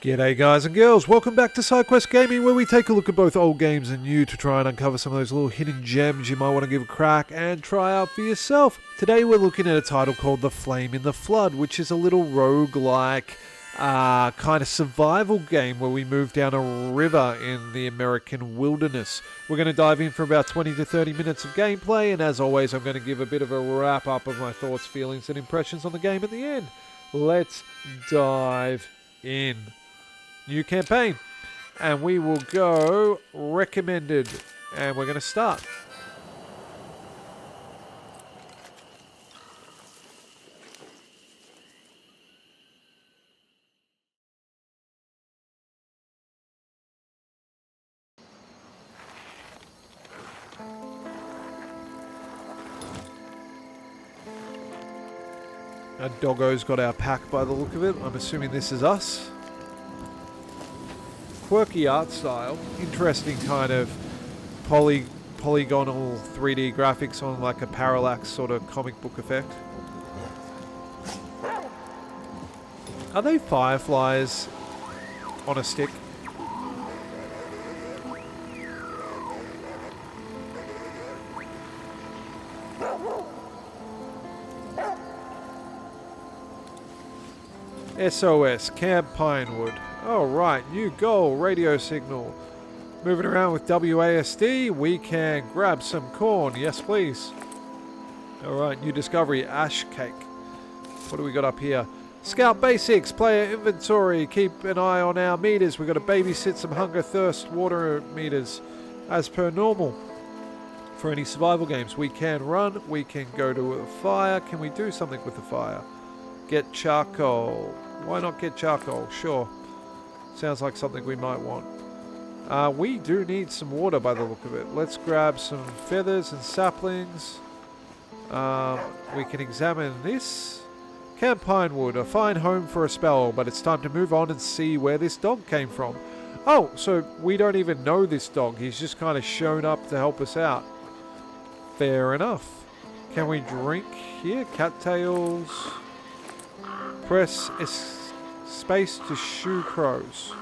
G'day guys and girls, welcome back to Sidequest Gaming, where we take a look at both old games and new to try and uncover some of those little hidden gems you might want to give a crack and try out for yourself. Today we're looking at a title called The Flame in the Flood, which is a little roguelike kind of survival game where we move down a river in the American wilderness. We're going to dive in for about 20 to 30 minutes of gameplay, and as always I'm going to give a bit of a wrap up of my thoughts, feelings and impressions on the game at the end. Let's dive in. New campaign, and we will go recommended, and we're going to start. Our doggo's got our pack by the look of it. I'm assuming this is us. Quirky art style, interesting kind of polygonal 3D graphics on like a parallax sort of comic book effect. Are they fireflies on a stick? SOS, Camp Pinewood. Oh right, new goal, radio signal. Moving around with WASD, we can grab some corn. Yes please. Alright, new discovery, ash cake. What do we got up here? Scout basics, player inventory, keep an eye on our meters. We've got to babysit some hunger, thirst, water meters as per normal. For any survival games, we can run, we can go to a fire. Can we do something with the fire? Get charcoal. Why not get charcoal? Sure. Sounds like something we might want. We do need some water by the look of it. Let's grab some feathers and saplings. We can examine this. Camp Pinewood, a fine home for a spell, but it's time to move on and see where this dog came from. Oh, so we don't even know this dog. He's just kind of shown up to help us out. Fair enough. Can we drink here? Cattails. Press space to shoo crows.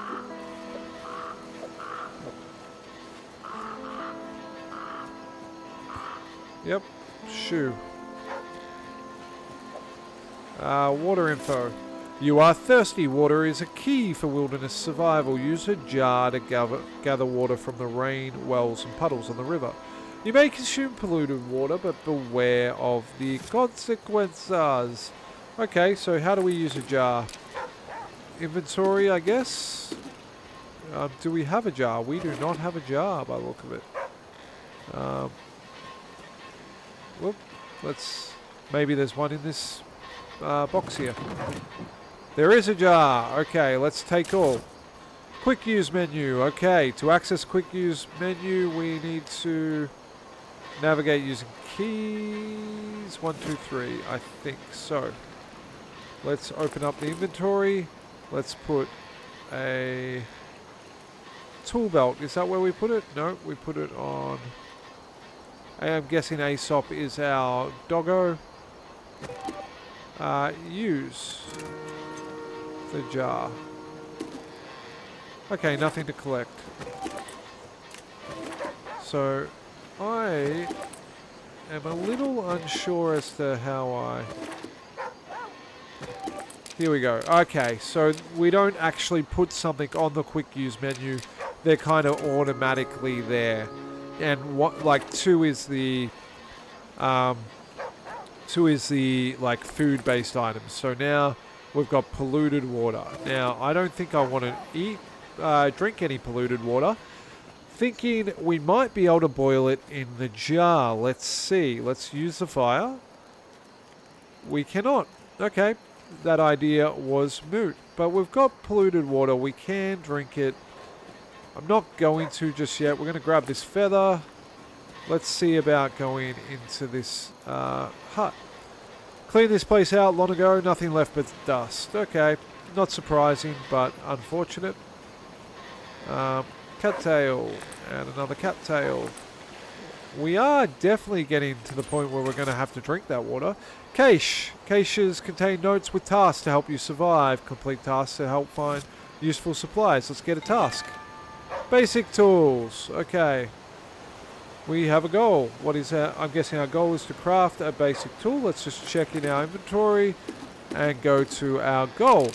Yep, shoo. Water info. You are thirsty. Water is a key for wilderness survival. Use a jar to gather water from the rain, wells and puddles on the river. You may consume polluted water, but beware of the consequences. Okay, so how do we use a jar? Inventory, I guess? Do we have a jar? We do not have a jar by the look of it. Whoop, maybe there's one in this box here. There is a jar. Okay, let's take all. Quick use menu. Okay, to access quick use menu, we need to navigate using keys. 1, 2, 3, I think so. Let's open up the inventory. Let's put a tool belt. Is that where we put it? No, we put it on. I am guessing Aesop is our doggo. Use the jar. Okay, nothing to collect. So I am a little unsure as to how I... Here we go. Okay, so we don't actually put something on the quick use menu. They're kind of automatically there. And what, like, two is the like food-based items. So now we've got polluted water. Now I don't think I want to drink any polluted water. Thinking we might be able to boil it in the jar. Let's see. Let's use the fire. We cannot. Okay. That idea was moot, but we've got polluted water. We can drink it. I'm not going to just yet. We're going to grab this feather. Let's see about going into this hut. Cleaned this place out long ago. Nothing left but dust. Okay, not surprising, but unfortunate. Cattail and another cattail. We are definitely getting to the point where we're going to have to drink that water. Cache. Caches contain notes with tasks to help you survive. Complete tasks to help find Useful supplies. Let's get a task. Basic tools. Okay. We have a goal. What is our... I'm guessing our goal is to craft a basic tool. Let's just check in our inventory and go to our goal.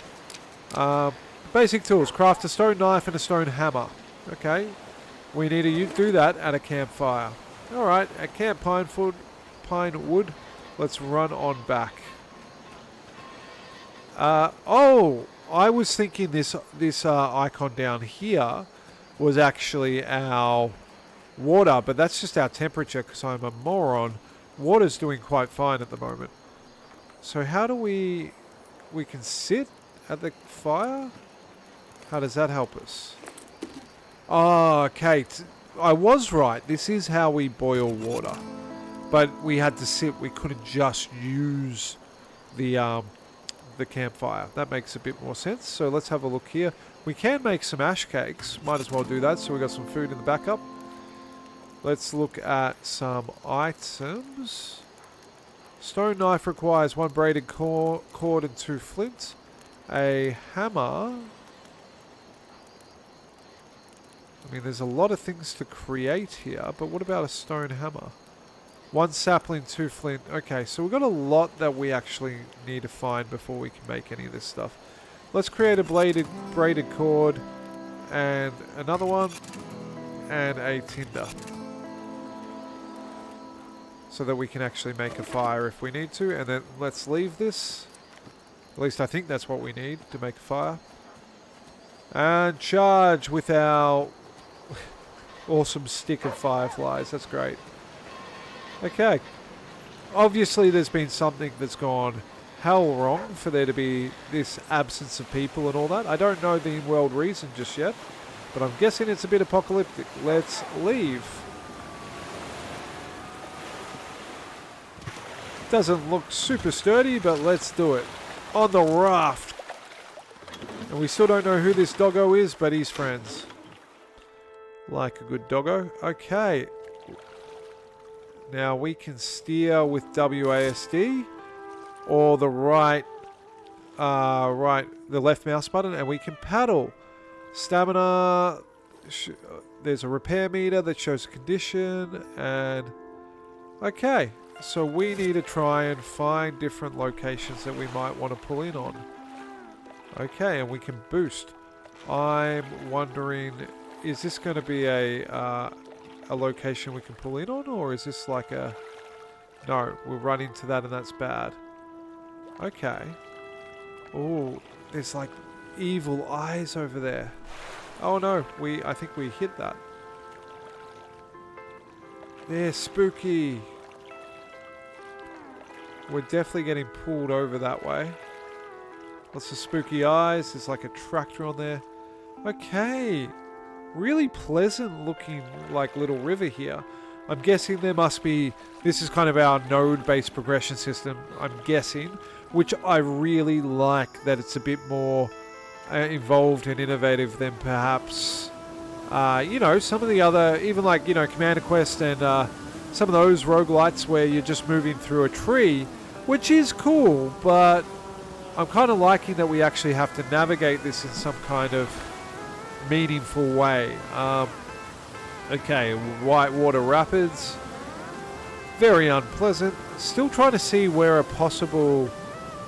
Basic tools. Craft a stone knife and a stone hammer. Okay. We need to do that at a campfire. Alright. At Camp Pinewood. Let's run on back. Oh! I was thinking this icon down here was actually our water, but that's just our temperature because I'm a moron. Water's doing quite fine at the moment. So how do we can sit at the fire? How does that help us? Oh, okay. I was right. This is how we boil water. But we had to sit. We couldn't just use the campfire. That makes a bit more sense. So let's have a look here. We can make some ash cakes. Might as well do that. So we got some food in the backup. Let's look at some items. Stone knife requires 1 braided cord and 2 flint. A hammer. I mean, there's a lot of things to create here, but what about a stone hammer? 1 sapling, 2 flint. Okay, so we've got a lot that we actually need to find before we can make any of this stuff. Let's create a braided cord and another one and a tinder. So that we can actually make a fire if we need to. And then let's leave this. At least I think that's what we need to make a fire. And charge with our awesome stick of fireflies. That's great. Okay. Obviously there's been something that's gone hell wrong for there to be this absence of people and all that. I don't know the in-world reason just yet, but I'm guessing it's a bit apocalyptic. Let's leave. Doesn't look super sturdy, but let's do it. On the raft. And we still don't know who this doggo is, but he's friends. Like a good doggo. Okay. Now we can steer with WASD or the the left mouse button, and we can paddle. Stamina. There's a repair meter that shows condition, and okay. So we need to try and find different locations that we might want to pull in on. Okay, and we can boost. I'm wondering, is this going to be a location we can pull in on, or is this like a... No, we'll run into that and that's bad. Okay. Oh, there's like evil eyes over there. Oh no, I think we hit that. They're spooky. We're definitely getting pulled over that way. Lots of spooky eyes. There's like a tractor on there. Okay. Really pleasant looking like little river here. I'm guessing there must be... This is kind of our node-based progression system, I'm guessing. Which I really like that it's a bit more involved and innovative than perhaps... you know, some of the other... Even like, you know, Commander Quest and some of those roguelites where you're just moving through a tree. Which is cool, but I'm kind of liking that we actually have to navigate this in some kind of meaningful way. Okay, Whitewater Rapids. Very unpleasant. Still trying to see where a possible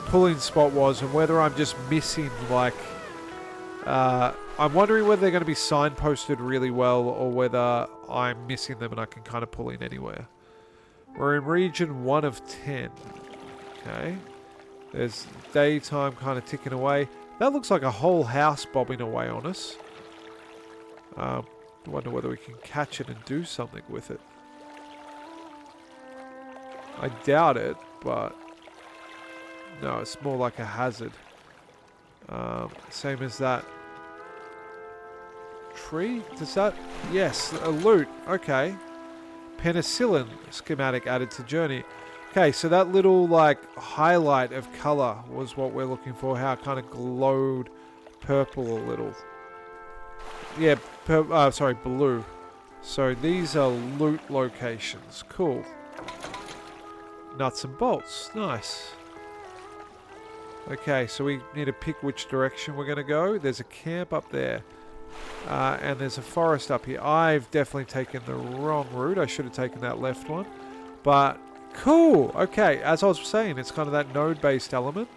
pulling spot was and whether I'm just missing, like... I'm wondering whether they're going to be signposted really well or whether I'm missing them and I can kind of pull in anywhere. We're in region 1 of 10. Okay. There's daytime kind of ticking away. That looks like a whole house bobbing away on us. I wonder whether we can catch it and do something with it. I doubt it, but... No, it's more like a hazard. Same as that tree. Does that... Yes, a loot. Okay. Penicillin schematic added to journey. Okay, so that little, like, highlight of color was what we're looking for. How it kind of glowed purple a little. Yeah, sorry, blue. So these are loot locations. Cool. Nuts and bolts. Nice. Okay, so we need to pick which direction we're going to go. There's a camp up there. And there's a forest up here. I've definitely taken the wrong route. I should have taken that left one. But cool. Okay, as I was saying, it's kind of that node-based element.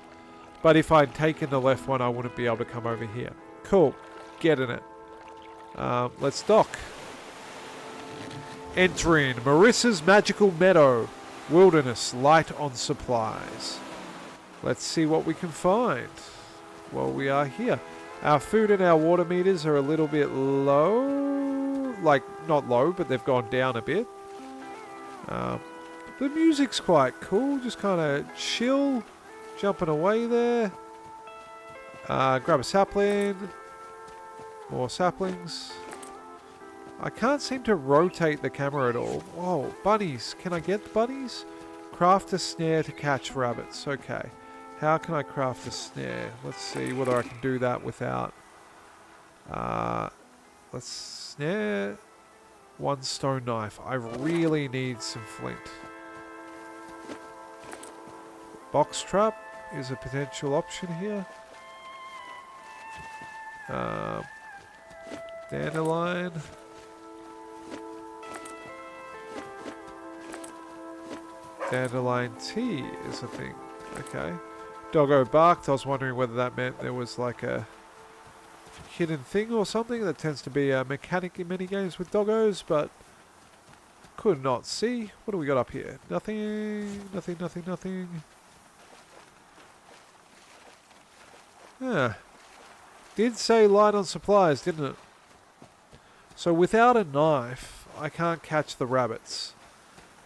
But if I'd taken the left one, I wouldn't be able to come over here. Cool. Getting it. Let's dock. Entering Marissa's Magical Meadow. Wilderness. Light on supplies. Let's see what we can find. Well, we are here. Our food and our water meters are a little bit low. Like, not low, but they've gone down a bit. The music's quite cool. Just kind of chill. Jumping away there. Grab a sapling. More saplings. I can't seem to rotate the camera at all. Whoa, bunnies. Can I get the bunnies? Craft a snare to catch rabbits. Okay. How can I craft a snare? Let's see whether I can do that without... let's snare... One stone knife. I really need some flint. Box trap is a potential option here. Dandelion. Dandelion tea is a thing. Okay. Doggo barked. I was wondering whether that meant there was like a hidden thing or something. That tends to be a mechanic in many games with doggos, but could not see. What do we got up here? Nothing, nothing, nothing, nothing. Yeah. Did say light on supplies, didn't it? So without a knife, I can't catch the rabbits.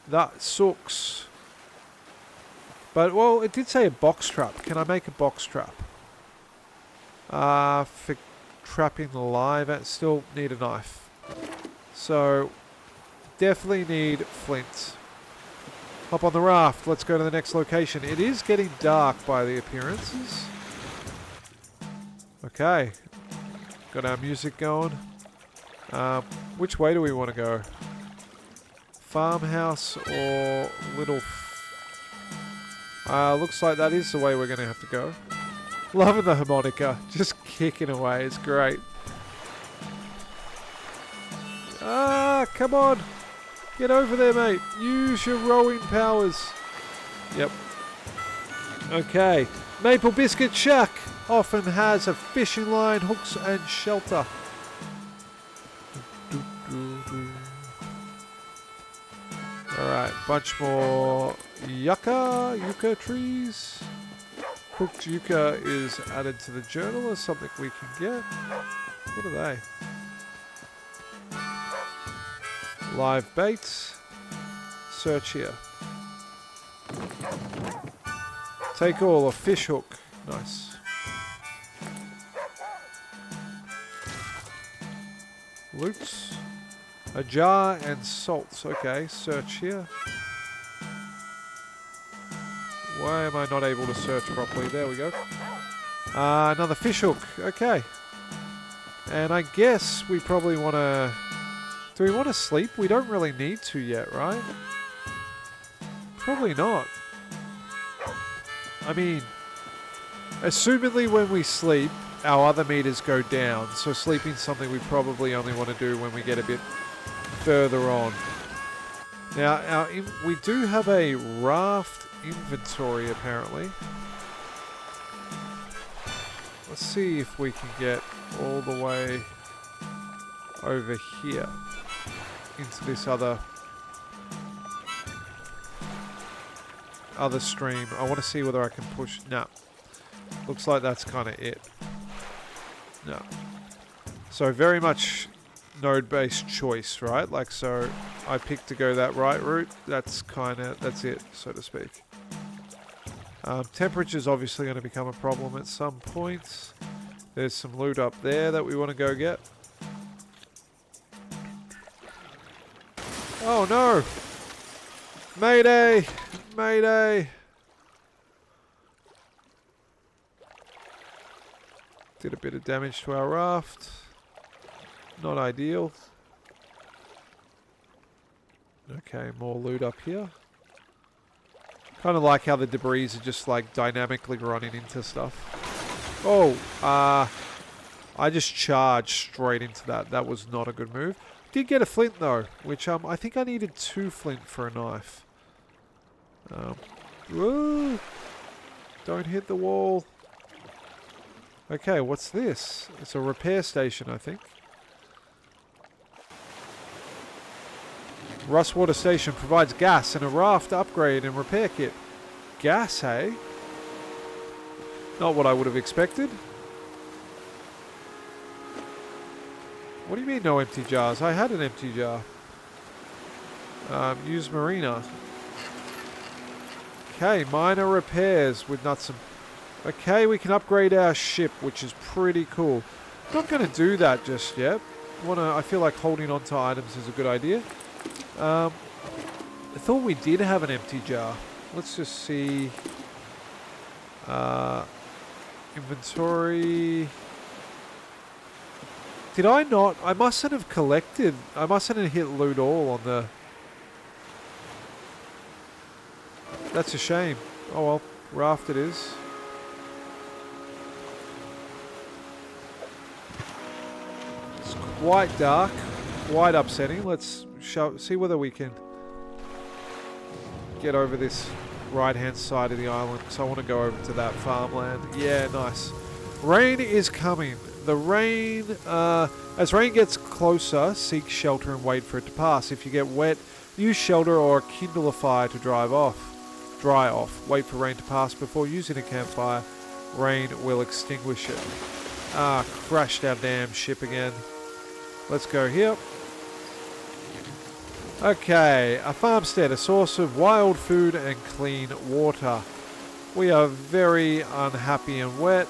That sucks. But, well, it did say a box trap. Can I make a box trap? For trapping the live, I still need a knife. So, definitely need flint. Hop on the raft. Let's go to the next location. It is getting dark by the appearances. Okay. Got our music going. Which way do we want to go? Farmhouse or little... looks like that is the way we're going to have to go. Loving the harmonica. Just kicking away. It's great. Come on. Get over there, mate. Use your rowing powers. Yep. Okay. Maple Biscuit Shack often has a fishing line, hooks and shelter. Alright, bunch more yucca trees. Cooked yucca is added to the journal as something we can get. What are they? Live baits. Search here. Take all, a fish hook. Nice. Loot. A jar and salt. Okay, search here. Why am I not able to search properly? There we go. Another fish hook. Okay. And I guess we probably want to... Do we want to sleep? We don't really need to yet, right? Probably not. I mean, assumedly when we sleep, our other meters go down. So sleeping's something we probably only want to do when we get a bit further on. Now, we do have a raft inventory, apparently. Let's see if we can get all the way over here into this other stream. I want to see whether I can push... No. Looks like that's kind of it. No. So very much node-based choice, right? Like, so I picked to go that right route. That's it, so to speak. Temperature's obviously going to become a problem at some point. There's some loot up there that we want to go get. Oh no! Mayday! Mayday! Did a bit of damage to our raft. Not ideal. Okay, more loot up here. Kind of like how the debris are just like dynamically running into stuff. Oh, I just charged straight into that. That was not a good move. Did get a flint though, which I think I needed 2 flint for a knife. Whoa. Don't hit the wall. Okay, what's this? It's a repair station, I think. Rustwater Station provides gas and a raft upgrade and repair kit. Gas, hey? Not what I would have expected. What do you mean no empty jars? I had an empty jar. Use marina. Okay, minor repairs with nuts and... Okay, we can upgrade our ship, which is pretty cool. Not going to do that just yet. I feel like holding on to items is a good idea. I thought we did have an empty jar. Let's just see. Inventory. Did I not? I mustn't have collected. I mustn't have hit loot all on the... That's a shame. Oh well, raft it is. It's quite dark, quite upsetting. Let's see whether we can get over this right-hand side of the island. So I want to go over to that farmland. Yeah, nice. Rain is coming. The rain, as rain gets closer, seek shelter and wait for it to pass. If you get wet, use shelter or kindle a fire to dry off. Wait for rain to pass before using a campfire. Rain will extinguish it. Crashed our damn ship again. Let's go here. Okay, a farmstead, a source of wild food and clean water. We are very unhappy and wet,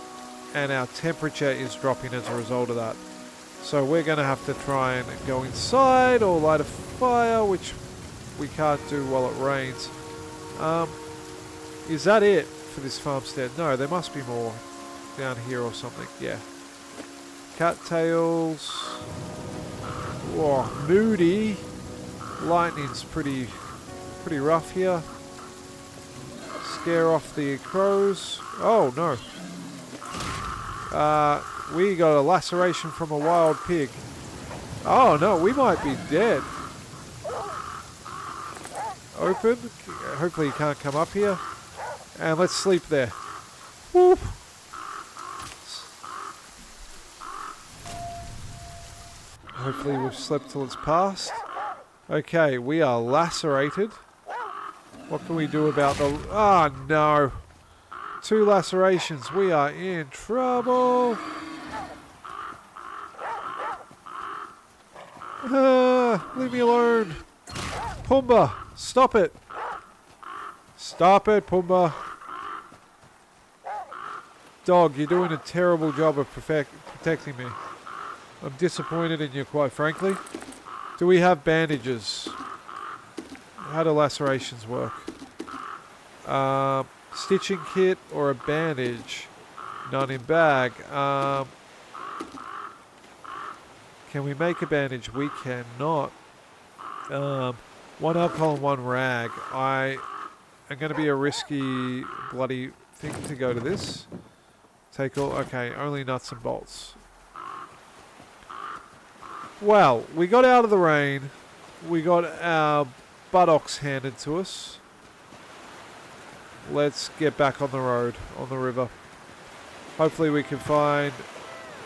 and our temperature is dropping as a result of that. So we're going to have to try and go inside or light a fire, which we can't do while it rains. Is that it for this farmstead? No, there must be more down here or something. Yeah. Cattails. Whoa, moody. Lightning's pretty rough here. Scare off the crows. Oh no. We got a laceration from a wild pig. Oh no, we might be dead. Open. Hopefully you can't come up here. And let's sleep there. Whoop. Hopefully we've slept till it's past. Okay, we are lacerated. What can we do about the... Ah, no. 2 lacerations. We are in trouble. Leave me alone. Pumbaa, stop it. Stop it, Pumbaa. Dog, you're doing a terrible job of protecting me. I'm disappointed in you, quite frankly. Do we have bandages? How do lacerations work? Stitching kit or a bandage? None in bag. Can we make a bandage? We cannot. 1 alcohol and 1 rag. I am going to be a risky bloody thing to go to this. Take all... Okay, only nuts and bolts. Well, we got out of the rain. We got our buttocks handed to us. Let's get back on the road, on the river. Hopefully we can find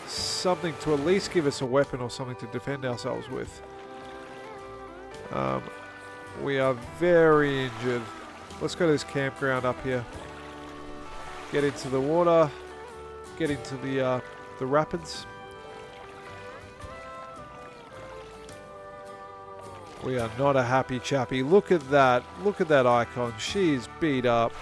something to at least give us a weapon or something to defend ourselves with. We are very injured. Let's go to this campground up here. Get into the water. Get into the rapids. We are not a happy chappy. Look at that. Look at that icon. She's beat up.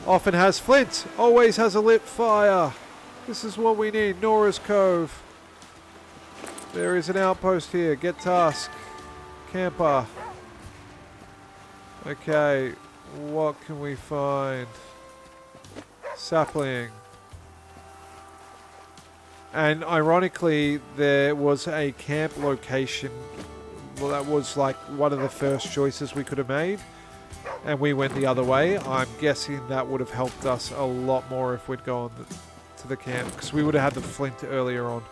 Often has flint. Always has a lit fire. This is what we need. Nora's Cove. There is an outpost here. Get task. Camper. Okay. What can we find? Sapling. And ironically, there was a camp location well, that was like one of the first choices we could have made, and we went the other way. I'm guessing that would have helped us a lot more if we'd gone to the camp, because we would have had the flint earlier on.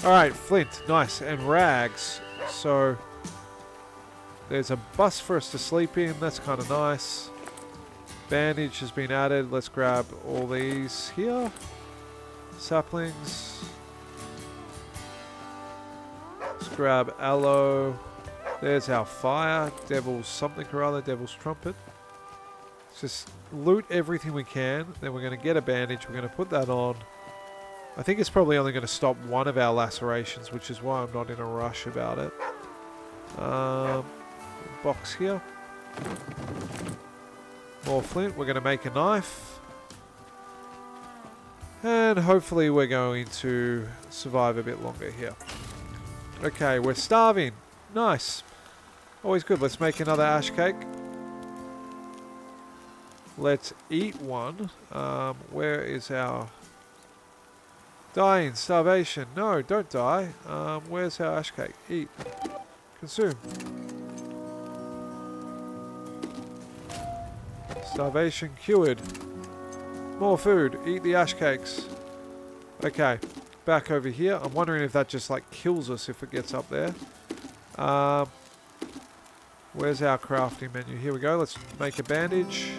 Alright, flint, nice, and rags. So there's a bus for us to sleep in, that's kind of nice. Bandage has been added. Let's grab all these here. Saplings. Let's grab aloe. There's our fire. Devil's something or other. Devil's trumpet. Let's just loot everything we can. Then we're going to get a bandage. We're going to put that on. I think it's probably only going to stop one of our lacerations, which is why I'm not in a rush about it. Box here. More flint. We're going to make a knife. And hopefully we're going to survive a bit longer here. Okay, we're starving. Nice. Always good. Let's make another ash cake. Let's eat one. Where is our... Dying. Starvation. No, don't die. Where's our ash cake? Eat. Consume. Starvation cured. More food. Eat the ash cakes. Okay. Back over here. I'm wondering if that just like kills us if it gets up there. Where's our crafting menu? Here we go. Let's make a bandage.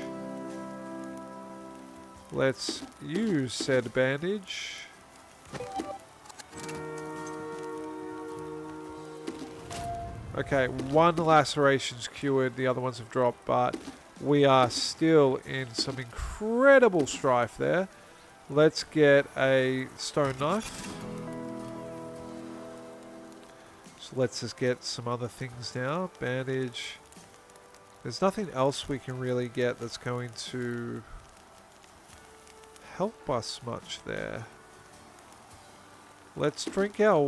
Let's use said bandage. Okay, one laceration's cured. The other ones have dropped, but we are still in some incredible strife there. Let's get a stone knife. So let's just get some other things now. Bandage. There's nothing else we can really get that's going to help us much there. Let's drink our...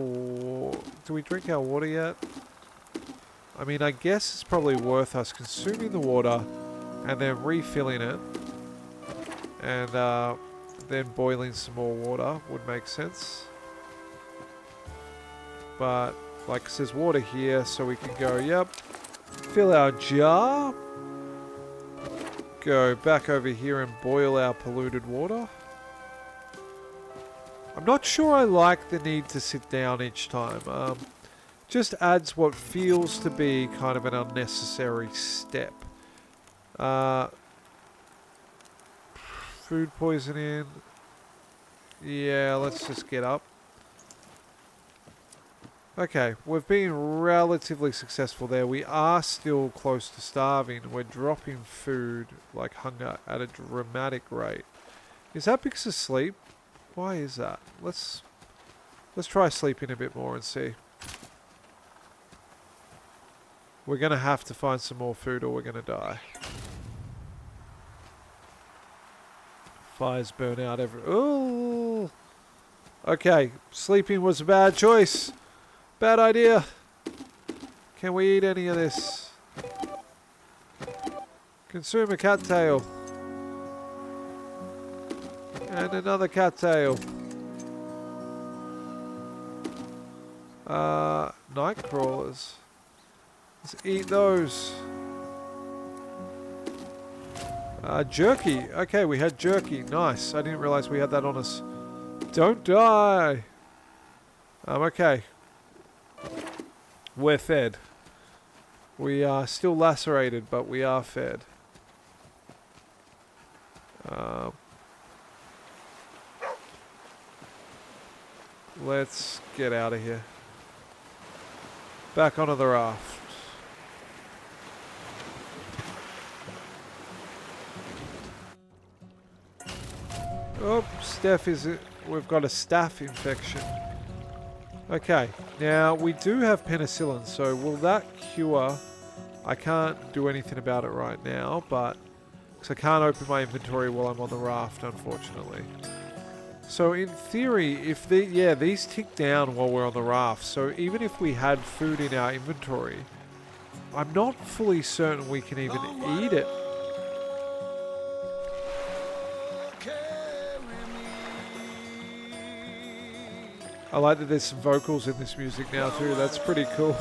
Do we drink our water yet? I mean, I guess it's probably worth us consuming the water and then refilling it, and then boiling some more water would make sense. But like it says water here, so we can go, yep, fill our jar, go back over here and boil our polluted water. I'm not sure I like the need to sit down each time. Just adds what feels to be kind of an unnecessary step. Food poisoning. Yeah, let's just get up. Okay, we've been relatively successful there. We are still close to starving. We're dropping food, like hunger, at a dramatic rate. Is that because of sleep? Why is that? Let's try sleeping a bit more and see. We're going to have to find some more food or we're going to die. Fires burn out every... Ooh! Okay, sleeping was a bad choice. Bad idea. Can we eat any of this? Consume a cattail. And another cattail. Night crawlers. Let's eat those. Jerky. Okay, we had jerky. Nice. I didn't realize we had that on us. Don't die. Okay. We're fed. We are still lacerated, but we are fed. Let's get out of here. Back onto the raft. Oh, we've got a staph infection. Okay, now we do have penicillin, so will that cure? I can't do anything about it right now, but because I can't open my inventory while I'm on the raft, unfortunately. So in theory, if these tick down while we're on the raft, so even if we had food in our inventory, I'm not fully certain we can even eat it. I like that there's some vocals in this music now too, that's pretty cool.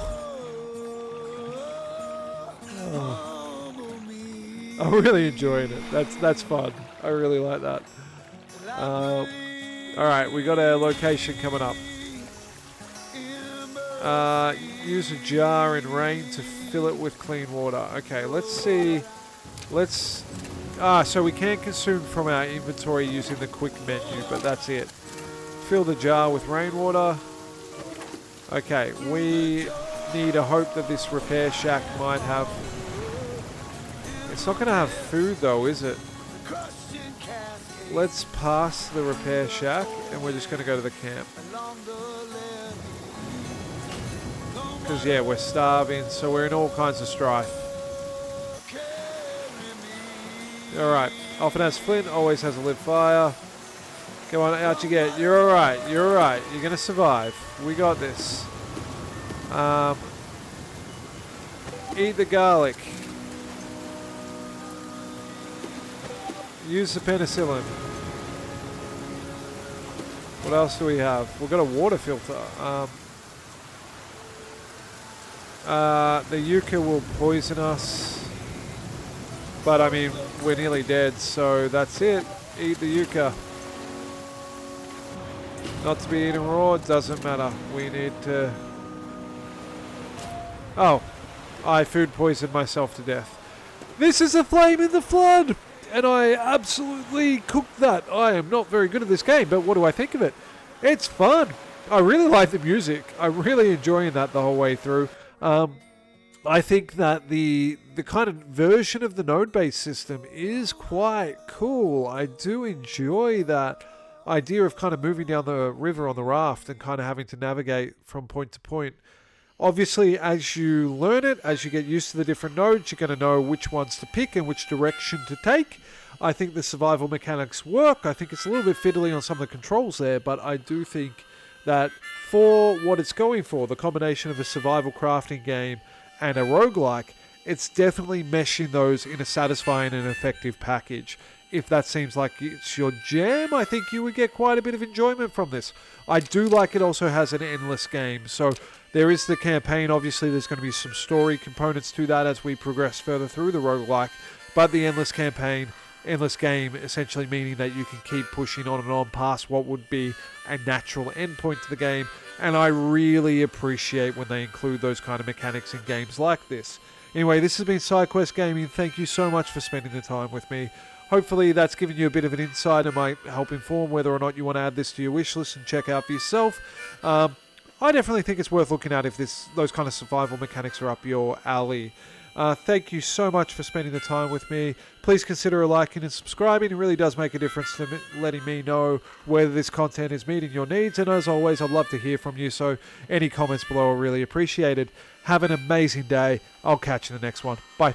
I'm really enjoying it. That's fun. I really like that. Alright, we got our location coming up. Use a jar in rain to fill it with clean water. Okay, let's see. So we can consume from our inventory using the quick menu, but that's it. Fill the jar with rainwater. Okay, we need to hope that this repair shack might have... It's not going to have food though, is it? Let's pass the repair shack and we're just going to go to the camp. Because yeah, we're starving, so we're in all kinds of strife. Alright, often has flint, always has a lit fire. Come on, out you get. You're alright, you're alright. You're going to survive. We got this. Eat the garlic. Use the penicillin. What else do we have? We've got a water filter. The yucca will poison us. But I mean, we're nearly dead, so that's it. Eat the yucca. Not to be eaten raw, doesn't matter. We need to... Oh, I food poisoned myself to death. This is a flame in the flood! And I absolutely cooked that. I am not very good at this game, but what do I think of it? It's fun. I really like the music. I'm really enjoying that the whole way through. I think that the kind of version of the node-based system is quite cool. I do enjoy that idea of kind of moving down the river on the raft and kind of having to navigate from point to point. Obviously, as you learn it, as you get used to the different nodes, you're going to know which ones to pick and which direction to take. I think the survival mechanics work. I think it's a little bit fiddly on some of the controls there, but I do think that for what it's going for, the combination of a survival crafting game and a roguelike, it's definitely meshing those in a satisfying and effective package. If that seems like it's your jam, I think you would get quite a bit of enjoyment from this. I do like it also has an endless game. So there is the campaign. Obviously, there's going to be some story components to that as we progress further through the roguelike. But the endless campaign, endless game, essentially meaning that you can keep pushing on and on past what would be a natural endpoint to the game. And I really appreciate when they include those kind of mechanics in games like this. Anyway, this has been Sidequest Gaming. Thank you so much for spending the time with me. Hopefully that's given you a bit of an insight and might help inform whether or not you want to add this to your wish list and check out for yourself. I definitely think it's worth looking at if those kind of survival mechanics are up your alley. Thank you so much for spending the time with me. Please consider liking and subscribing. It really does make a difference to letting me know whether this content is meeting your needs. And as always, I'd love to hear from you. So any comments below are really appreciated. Have an amazing day. I'll catch you in the next one. Bye.